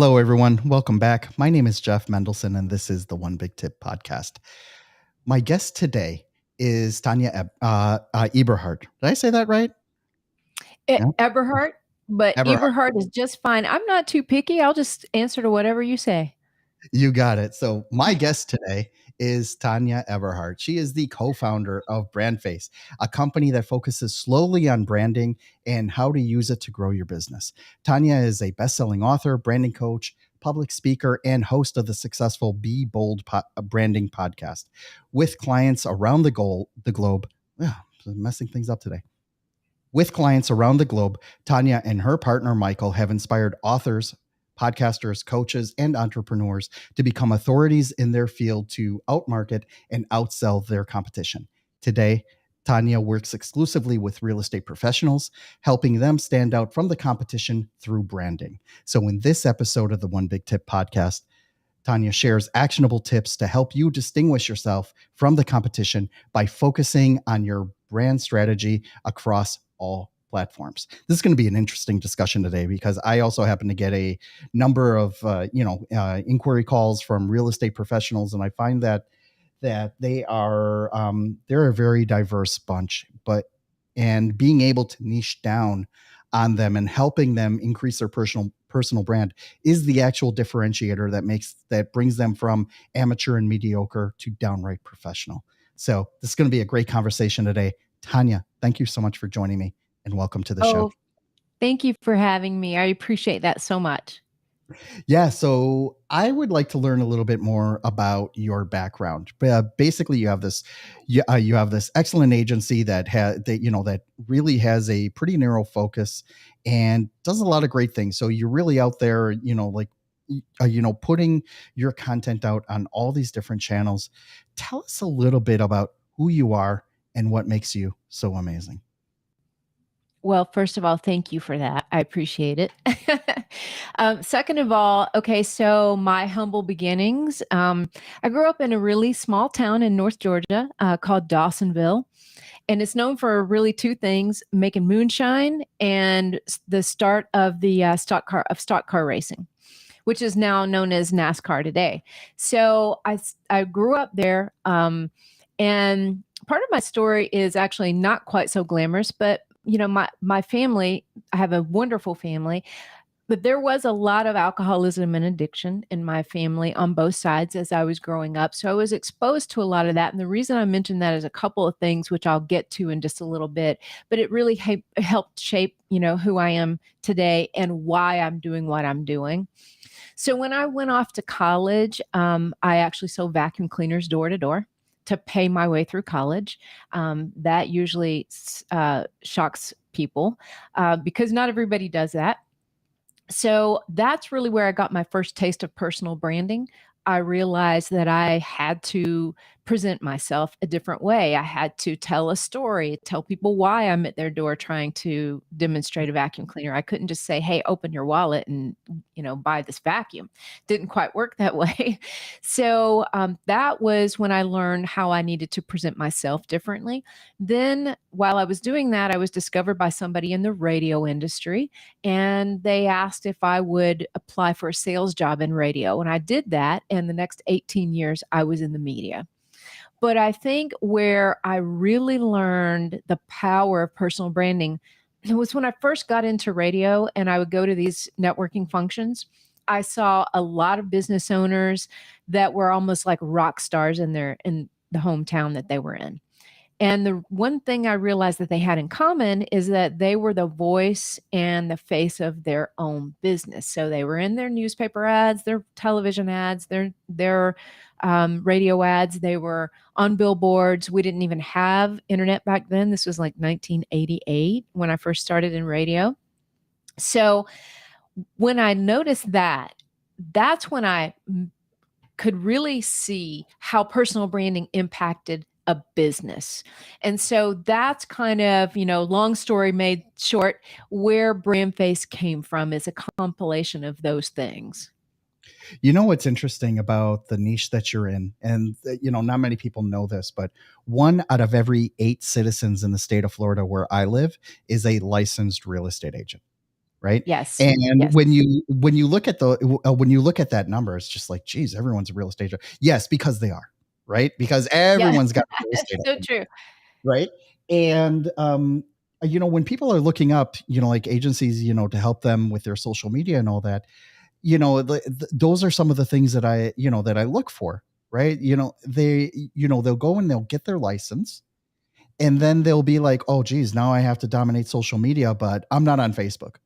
Hello, everyone. Welcome back. My name is Jeff Mendelson, and this is the One Big Tip podcast. My guest today is Tonya Eberhart. Did I say that right? Yeah. Eberhart, but Eberhart. Eberhart is just fine. I'm not too picky. I'll just answer to whatever you say. You got it. So my guest today is Tonya Eberhart. She is the co-founder of BrandFace, a company that focuses slowly on branding and how to use it to grow your business. Tonya is a best-selling author, branding coach, public speaker, and host of the successful Be Bold branding podcast with clients around the globe. Messing things up today. With clients around the globe, Tonya and her partner, Michael, have inspired authors, podcasters, coaches, and entrepreneurs to become authorities in their field to outmarket and outsell their competition. Today, Tonya works exclusively with real estate professionals, helping them stand out from the competition through branding. So in this episode of the One Big Tip podcast, Tonya shares actionable tips to help you distinguish yourself from the competition by focusing on your brand strategy across all platforms. This is going to be an interesting discussion today because I also happen to get a number of inquiry calls from real estate professionals, and I find that they are they're a very diverse bunch, and being able to niche down on them and helping them increase their personal brand is the actual differentiator that brings them from amateur and mediocre to downright professional. So this is going to be a great conversation today. Tonya, thank you so much for joining me and welcome to the show. Thank you for having me. I appreciate that so much. Yeah, so I would like to learn a little bit more about your background. Basically, you have this excellent agency that really has a pretty narrow focus and does a lot of great things. So you're really out there, putting your content out on all these different channels. Tell us a little bit about who you are and what makes you so amazing. Well, first of all, thank you for that. I appreciate it. Second of all, okay, so my humble beginnings. I grew up in a really small town in North Georgia called Dawsonville. And it's known for really two things: making moonshine and the start of the stock car racing, which is now known as NASCAR today. So I grew up there, and part of my story is actually not quite so glamorous, but my family, I have a wonderful family, but there was a lot of alcoholism and addiction in my family on both sides as I was growing up. So I was exposed to a lot of that. And the reason I mentioned that is a couple of things, which I'll get to in just a little bit, but it really helped shape, who I am today and why I'm doing what I'm doing. So when I went off to college, I actually sold vacuum cleaners door to door to pay my way through college. That usually shocks people because not everybody does that. So that's really where I got my first taste of personal branding. I realized that I had to present myself a different way. I had to tell a story, tell people why I'm at their door trying to demonstrate a vacuum cleaner. I couldn't just say, hey, open your wallet and, buy this vacuum. Didn't quite work that way. So that was when I learned how I needed to present myself differently. Then while I was doing that, I was discovered by somebody in the radio industry, and they asked if I would apply for a sales job in radio. And I did that. And the next 18 years, I was in the media. But I think where I really learned the power of personal branding was when I first got into radio and I would go to these networking functions. I saw a lot of business owners that were almost like rock stars in the hometown that they were in. And the one thing I realized that they had in common is that they were the voice and the face of their own business. So they were in their newspaper ads, their television ads, their radio ads. They were on billboards. We didn't even have internet back then. This was like 1988 when I first started in radio. So when I noticed that, that's when I could really see how personal branding impacted a business. And so that's kind of, long story made short, where BrandFace came from is a compilation of those things. What's interesting about the niche that you're in, and not many people know this, but 1 out of every 8 citizens in the state of Florida where I live is a licensed real estate agent. right? Yes. And Yes. when you look at that number, it's just like, geez, everyone's a real estate agent. Yes, because they are, right? Because Yeah. everyone's got a real estate So agent, true. right? And when people are looking up, like agencies, to help them with their social media and all that, those are some of the things that I look for, right? They'll go and they'll get their license, and then they'll be like, oh geez, now I have to dominate social media, but I'm not on Facebook.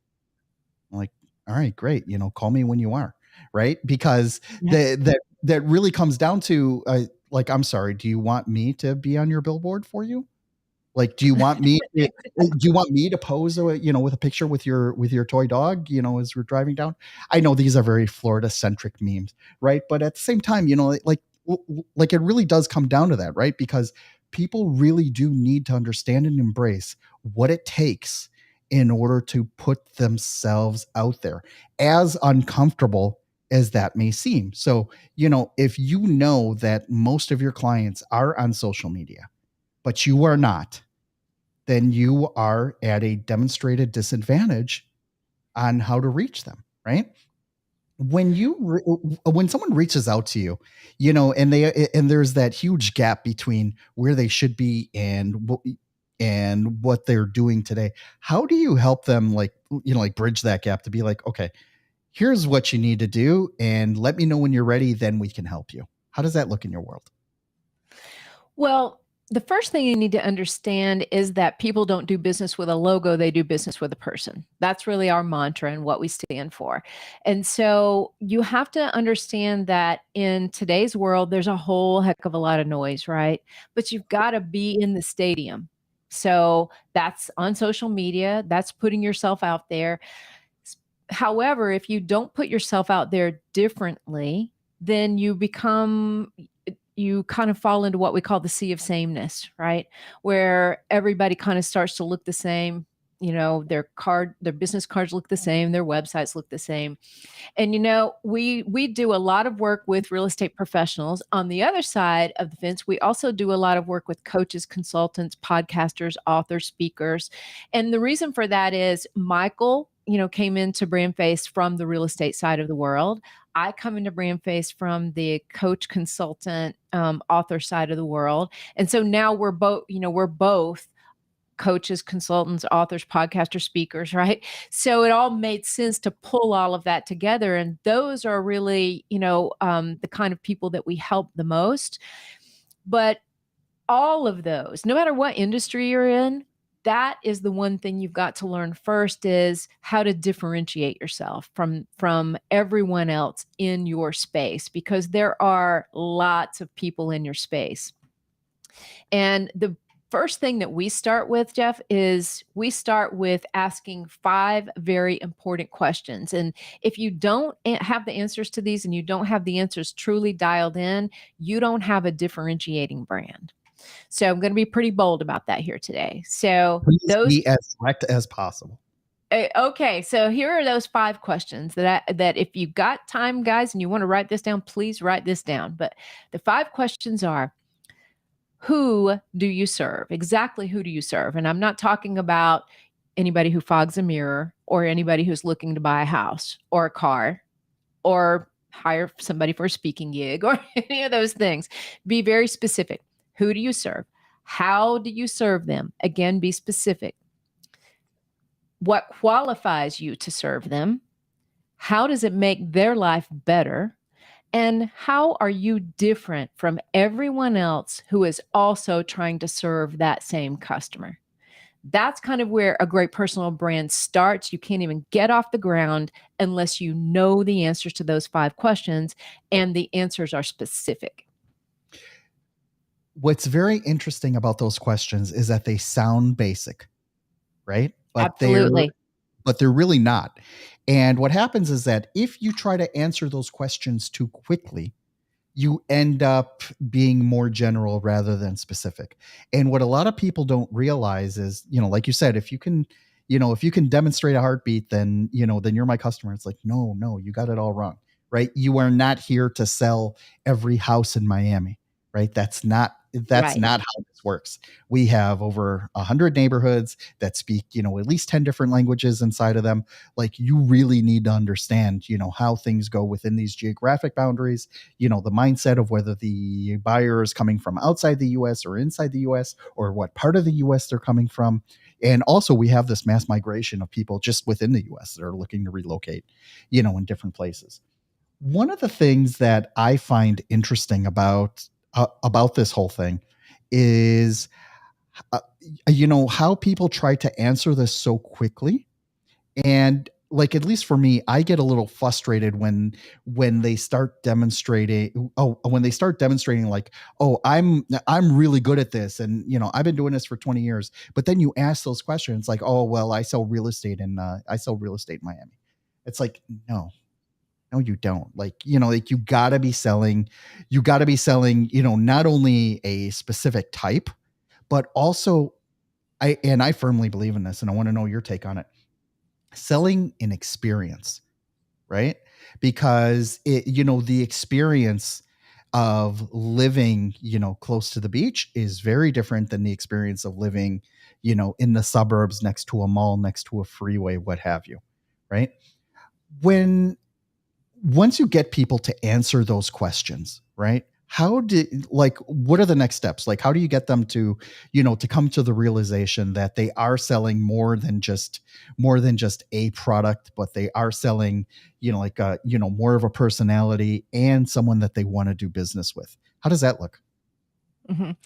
I'm like, all right, great, call me when you are, right? Because Yeah. that really comes down to, like, I'm sorry, do you want me to be on your billboard for you? Like, do you want me to pose, with a picture with your toy dog, as we're driving down? I know these are very Florida centric memes, right? But at the same time, like it really does come down to that, right? Because people really do need to understand and embrace what it takes in order to put themselves out there, as uncomfortable as that may seem. So, if you know that most of your clients are on social media, but you are not, then you are at a demonstrated disadvantage on how to reach them, right? When someone reaches out to you, and there's that huge gap between where they should be and what they're doing today. How do you help them, like bridge that gap to be like, okay, here's what you need to do, and let me know when you're ready, then we can help you. How does that look in your world? Well, the first thing you need to understand is that people don't do business with a logo, they do business with a person. That's really our mantra and what we stand for. And so you have to understand that in today's world, there's a whole heck of a lot of noise, right? But you've got to be in the stadium. So that's on social media, that's putting yourself out there. However, if you don't put yourself out there differently, then you kind of fall into what we call the sea of sameness, right? Where everybody kind of starts to look the same. Their business cards look the same, their websites look the same. And we do a lot of work with real estate professionals. On the other side of the fence, we also do a lot of work with coaches, consultants, podcasters, authors, speakers. And the reason for that is Michael, came into BrandFace from the real estate side of the world. I come into BrandFace from the coach, consultant, author side of the world. And so now we're both coaches, consultants, authors, podcasters, speakers, right? So it all made sense to pull all of that together. And those are really, the kind of people that we help the most. But all of those, no matter what industry you're in, that is the one thing you've got to learn first is how to differentiate yourself from everyone else in your space, because there are lots of people in your space. And the first thing that we start with, Jeff, is we start with asking 5 very important questions. And if you don't have the answers to these and you don't have the answers truly dialed in, you don't have a differentiating brand. So I'm going to be pretty bold about that here today. So Please those be as direct as possible. okay, so here are those 5 questions that if you've got time, guys, and you want to write this down, please write this down. But the 5 questions are: who do you serve? Exactly who do you serve? And I'm not talking about anybody who fogs a mirror or anybody who's looking to buy a house or a car or hire somebody for a speaking gig or any of those things. Be very specific. Who do you serve? How do you serve them? Again, be specific. What qualifies you to serve them? How does it make their life better? And how are you different from everyone else who is also trying to serve that same customer? That's kind of where a great personal brand starts. You can't even get off the ground unless you know the answers to those 5 questions and the answers are specific. What's very interesting about those questions is that they sound basic, right? Absolutely. But they're really not. And what happens is that if you try to answer those questions too quickly, you end up being more general rather than specific. And what a lot of people don't realize is, like you said, if you can demonstrate a heartbeat, then you're my customer. It's like, no, no, you got it all wrong, right? You are not here to sell every house in Miami, right? That's not that's Right. not how this works. We have over 100 neighborhoods that speak, at least 10 different languages inside of them. Like, you really need to understand, how things go within these geographic boundaries, the mindset of whether the buyer is coming from outside the US or inside the US, or what part of the US they're coming from. And also, we have this mass migration of people just within the US that are looking to relocate, in different places. One of the things that I find interesting about this whole thing is, uh, how people try to answer this so quickly. And, like, at least for me, I get a little frustrated when they start demonstrating, like, oh, I'm really good at this, and I've been doing this for 20 years. But then you ask those questions like, oh, well, I sell real estate in Miami. It's like, no, no, you don't. Like, like, you gotta be selling, not only a specific type, but also, I firmly believe in this, and I want to know your take on it. Selling an experience, right? Because the experience of living, close to the beach is very different than the experience of living, in the suburbs, next to a mall, next to a freeway, what have you, right? When Once you get people to answer those questions, right? What are the next steps? Like, how do you get them to come to the realization that they are selling more than just a product, but they are selling, more of a personality and someone that they want to do business with? How does that look? Mhm.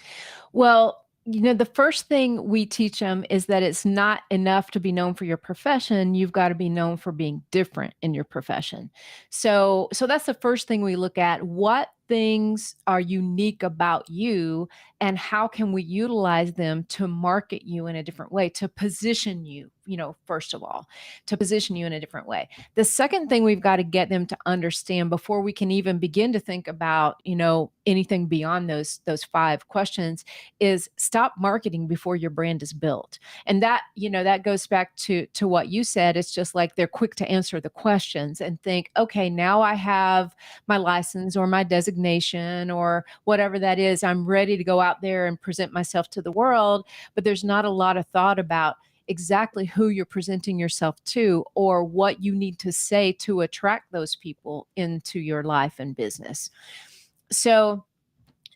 Well, the first thing we teach them is that it's not enough to be known for your profession. You've got to be known for being different in your profession. So that's the first thing we look at. What things are unique about you, and how can we utilize them to market you in a different way, to position you, first of all, to position you in a different way. The second thing we've got to get them to understand before we can even begin to think about, anything beyond those five questions is stop marketing before your brand is built. And that goes back to what you said. It's just like they're quick to answer the questions and think, okay, now I have my license or my designation or whatever that is. I'm ready to go out there and present myself to the world. But there's not a lot of thought about exactly who you're presenting yourself to or what you need to say to attract those people into your life and business. So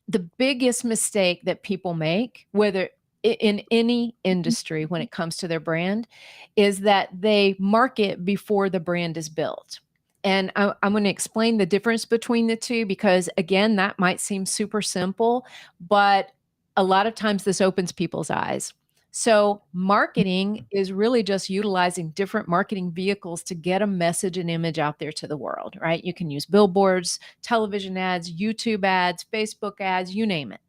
the biggest mistake that people make, whether in any industry when it comes to their brand, is that they market before the brand is built. And I'm going to explain the difference between the two because, again, that might seem super simple, but a lot of times this opens people's eyes. So, marketing is really just utilizing different marketing vehicles to get a message and image out there to the world, right? You can use billboards, television ads, YouTube ads, Facebook ads, you name it.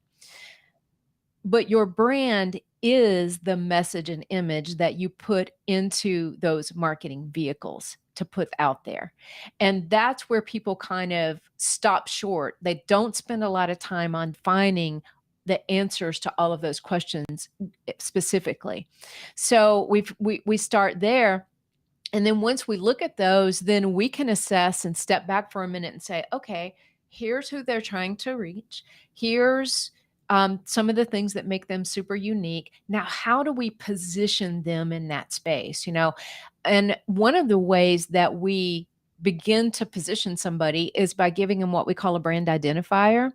But your brand is the message and image that you put into those marketing vehicles to put out there. And that's where people kind of stop short. They don't spend a lot of time on finding the answers to all of those questions specifically. So we start there, and then once we look at those, then we can assess and step back for a minute and say, okay, here's who they're trying to reach. Here's some of the things that make them super unique. Now, how do we position them in that space? And one of the ways that we begin to position somebody is by giving them what we call a brand identifier.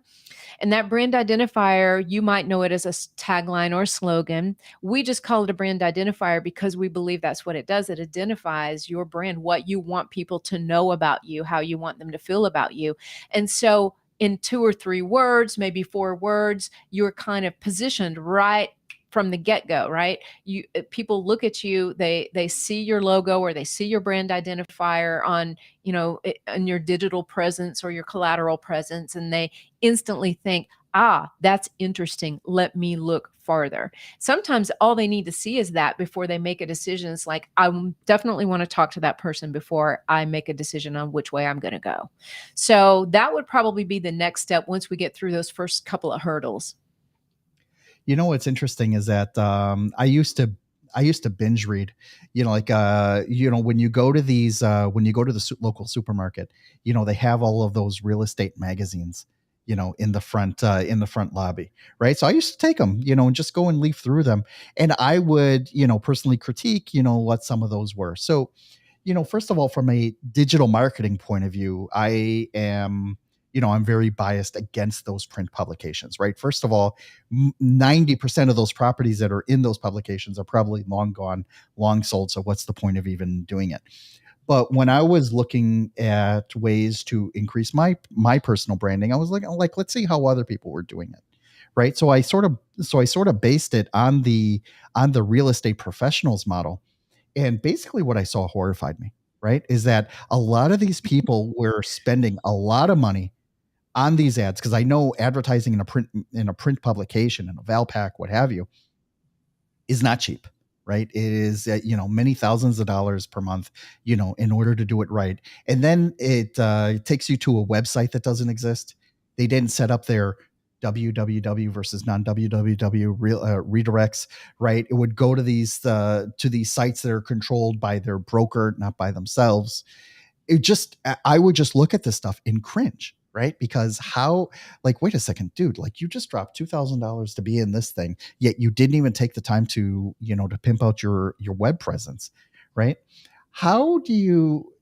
And that brand identifier, you might know it as a tagline or slogan. We just call it a brand identifier because we believe that's what it does. It identifies your brand, what you want people to know about you, how you want them to feel about you. And so, in two or three words, maybe four words, you're kind of positioned right from the get-go, right? People look at you, they see your logo or they see your brand identifier on, on your digital presence or your collateral presence, and they instantly think, that's interesting. Let me look farther. Sometimes all they need to see is that before they make a decision. It's like, I definitely want to talk to that person before I make a decision on which way I'm going to go. So that would probably be the next step once we get through those first couple of hurdles. What's interesting is that I used to binge read, when you go to when you go to the local supermarket, they have all of those real estate magazines, in the front lobby, right? So I used to take them, and just go and leaf through them, and I would, personally critique, what some of those were. So, first of all, from a digital marketing point of view, I'm very biased against those print publications, right? First of all, 90% of those properties that are in those publications are probably long gone, long sold. So what's the point of even doing it? But when I was looking at ways to increase my personal branding, I was like, let's see how other people were doing it, right? So I sort of based it on the real estate professionals model, and basically what I saw horrified me, right? Is that a lot of these people were spending a lot of money on these ads, because I know advertising in a print publication, in a Valpak, what have you, is not cheap, right? It is many thousands of dollars per month, in order to do it right. And then it takes you to a website that doesn't exist. They didn't set up their www versus non www redirects, right? It would go to these sites that are controlled by their broker, not by themselves. I would just look at this stuff and cringe, right? Because how, like, wait a second, dude, like, you just dropped $2,000 to be in this thing, yet you didn't even take the time to pimp out your web presence, right? How do you,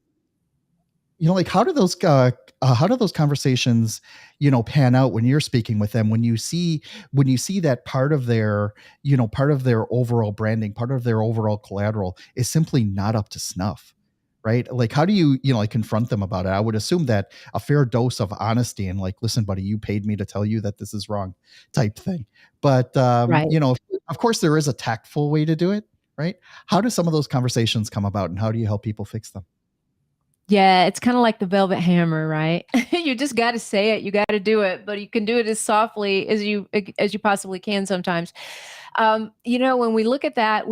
like, how do those conversations, pan out when you're speaking with them, when you see that part of their overall branding, part of their overall collateral is simply not up to snuff, right? Like, how do you confront them about it? I would assume that a fair dose of honesty and, like, listen, buddy, you paid me to tell you that this is wrong, type thing. But Right. of course there is a tactful way to do it, right? How do some of those conversations come about, and how do you help people fix them? Yeah, it's kinda like the velvet hammer, right? You just gotta say it, you gotta do it, but you can do it as softly as you possibly can sometimes. When we look at that,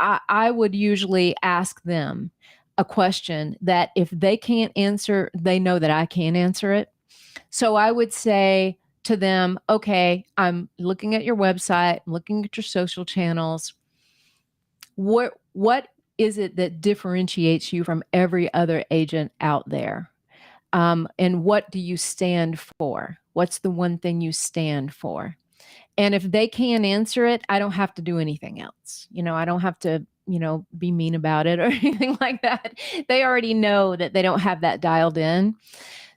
I would usually ask them a question that if they can't answer, they know that I can answer it. So I would say to them, "Okay, I'm looking at your website, I'm looking at your social channels. What is it that differentiates you from every other agent out there? And what do you stand for? What's the one thing you stand for?" And if they can't answer it, I don't have to do anything else. I don't have to, be mean about it or anything like that. They already know that they don't have that dialed in.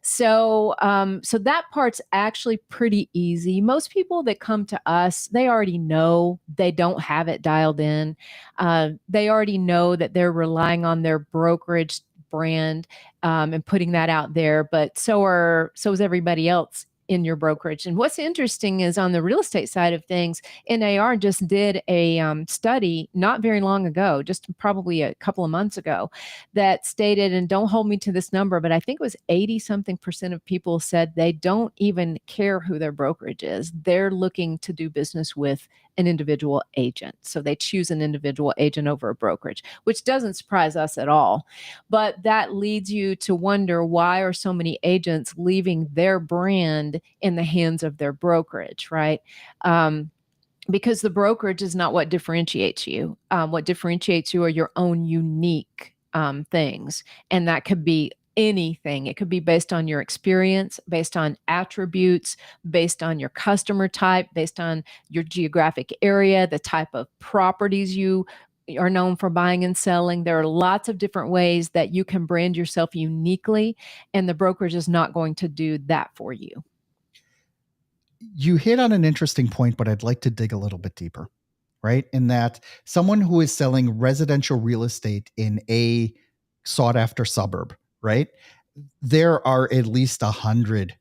So that part's actually pretty easy. Most people that come to us, they already know they don't have it dialed in. They already know that they're relying on their brokerage brand, and putting that out there. But so is everybody else in your brokerage. And what's interesting is on the real estate side of things, NAR just did a study not very long ago, just probably a couple of months ago, that stated, and don't hold me to this number, but I think it was 80 something percent of people said they don't even care who their brokerage is. They're looking to do business with an individual agent. So they choose an individual agent over a brokerage, which doesn't surprise us at all. But that leads you to wonder, why are so many agents leaving their brand in the hands of their brokerage, right? Because the brokerage is not what differentiates you. What differentiates you are your own unique things. And that could be anything. It could be based on your experience, based on attributes, based on your customer type, based on your geographic area, the type of properties you are known for buying and selling. There are lots of different ways that you can brand yourself uniquely, and the brokerage is not going to do that for you. You hit on an interesting point, but I'd like to dig a little bit deeper, right? In that, someone who is selling residential real estate in a sought after suburb, right? There are at least 100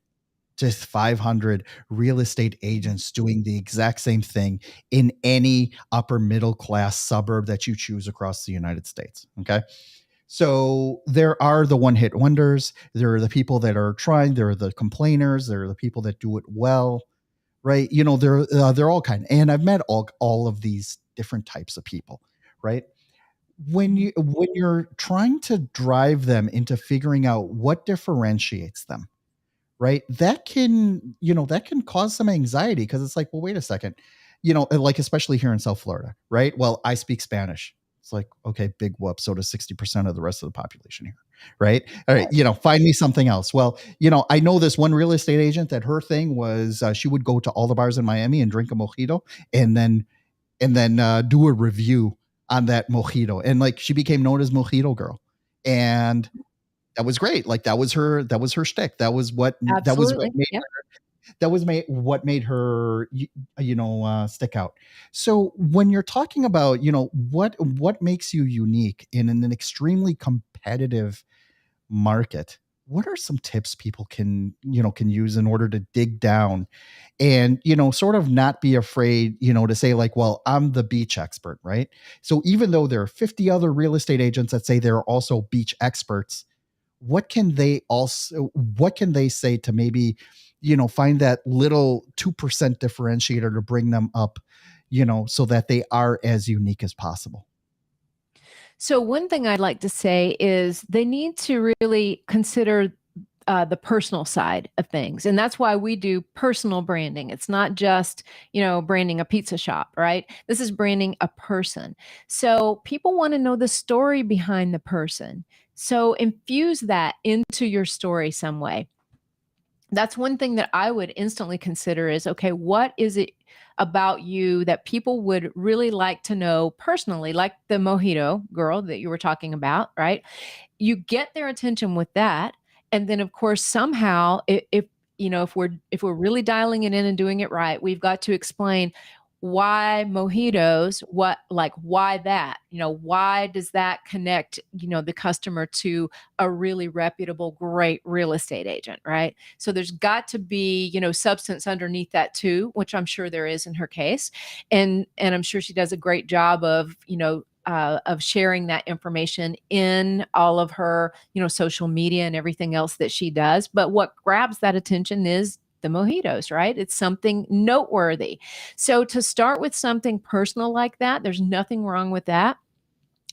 to 500 real estate agents doing the exact same thing in any upper middle class suburb that you choose across the United States. Okay. So there are the one hit wonders. There are the people that are trying. There are the complainers. There are the people that do it well, right? They're all kind. And I've met all of these different types of people, right? When you're trying to drive them into figuring out what differentiates them, right? That can cause some anxiety, because it's like, well, wait a second, like, especially here in South Florida, right? Well, I speak Spanish. It's like, okay, big whoop. So does 60% of the rest of the population here. Right. All right. Find me something else. Well, I know this one real estate agent that her thing was she would go to all the bars in Miami and drink a mojito and then do a review on that mojito. And like she became known as Mojito Girl. And that was great. Like that was her shtick. Absolutely. Yep. What made her stick out. So when you're talking about what makes you unique in an extremely competitive market, what are some tips people can use in order to dig down and sort of not be afraid to say like, well, I'm the beach expert, right? So even though there are 50 other real estate agents that say they're also beach experts, what can they say to maybe find that little 2% differentiator to bring them up, so that they are as unique as possible? So one thing I'd like to say is they need to really consider the personal side of things. And that's why we do personal branding. It's not just, branding a pizza shop, right? This is branding a person. So people want to know the story behind the person. So infuse that into your story some way. That's one thing that I would instantly consider is, okay, what is it about you that people would really like to know personally, like the mojito girl that you were talking about, right? You get their attention with that, and then of course somehow if we're really dialing it in and doing it right, we've got to explain why mojitos, why that, why does that connect, the customer to a really reputable, great real estate agent, right? So there's got to be, substance underneath that too, which I'm sure there is in her case. And I'm sure she does a great job of sharing that information in all of her, social media and everything else that she does. But what grabs that attention is the mojitos, right? It's something noteworthy. So to start with something personal like that, there's nothing wrong with that.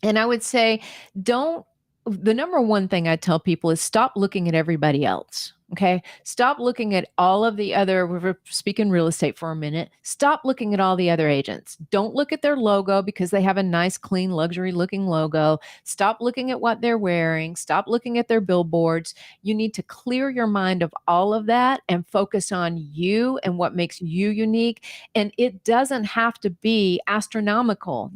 And I would say, don't, the number one thing I tell people is stop looking at everybody else. Okay. Stop looking at all of the other, we're speaking real estate for a minute. Stop looking at all the other agents. Don't look at their logo because they have a nice, clean, luxury looking logo. Stop looking at what they're wearing. Stop looking at their billboards. You need to clear your mind of all of that and focus on you and what makes you unique. And it doesn't have to be astronomical.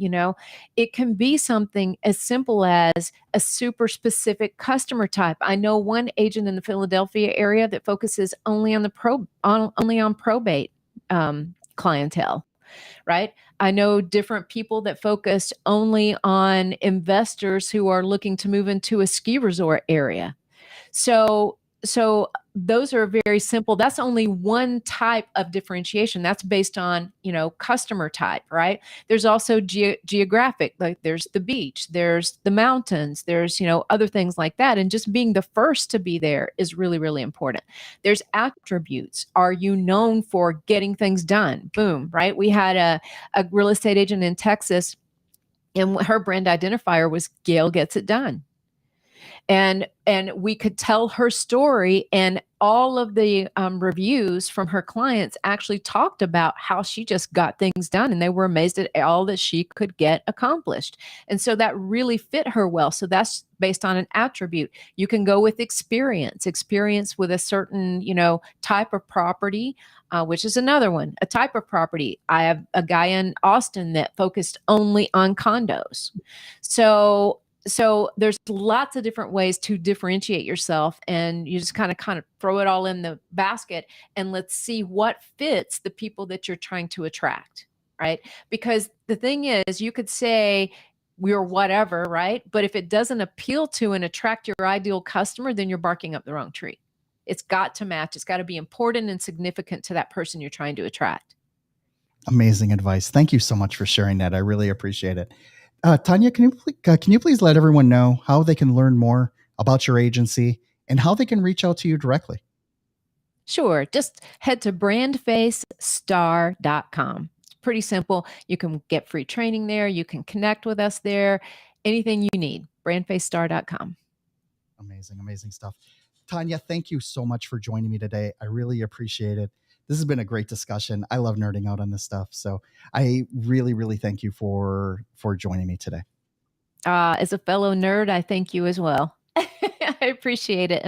It can be something as simple as a super specific customer type. I know one agent in the Philadelphia area that focuses only on probate clientele, right? I know different people that focus only on investors who are looking to move into a ski resort area. So those are very simple. That's only one type of differentiation. That's based on, customer type, right? There's also geographic, like there's the beach, there's the mountains, there's, other things like that. And just being the first to be there is really, really important. There's attributes. Are you known for getting things done? Boom, right? We had a real estate agent in Texas, and her brand identifier was Gail Gets It Done. And we could tell her story, and all of the reviews from her clients actually talked about how she just got things done, and they were amazed at all that she could get accomplished. And so that really fit her well. So that's based on an attribute. You can go with experience with a certain type of property, which is another one, a type of property. I have a guy in Austin that focused only on condos. So there's lots of different ways to differentiate yourself, and you just kind of throw it all in the basket, and let's see what fits the people that you're trying to attract, right? Because the thing is, you could say we're whatever, right? But if it doesn't appeal to and attract your ideal customer, then you're barking up the wrong tree. It's got to match. It's got to be important and significant to that person you're trying to attract. Amazing advice. Thank you so much for sharing that. I really appreciate it. Tonya, can you please let everyone know how they can learn more about your agency and how they can reach out to you directly? Sure. Just head to brandfacestar.com. It's pretty simple. You can get free training there. You can connect with us there. Anything you need, brandfacestar.com. Amazing, amazing stuff. Tonya, thank you so much for joining me today. I really appreciate it. This has been a great discussion. I love nerding out on this stuff. So I really, really thank you for joining me today. As a fellow nerd, I thank you as well. I appreciate it.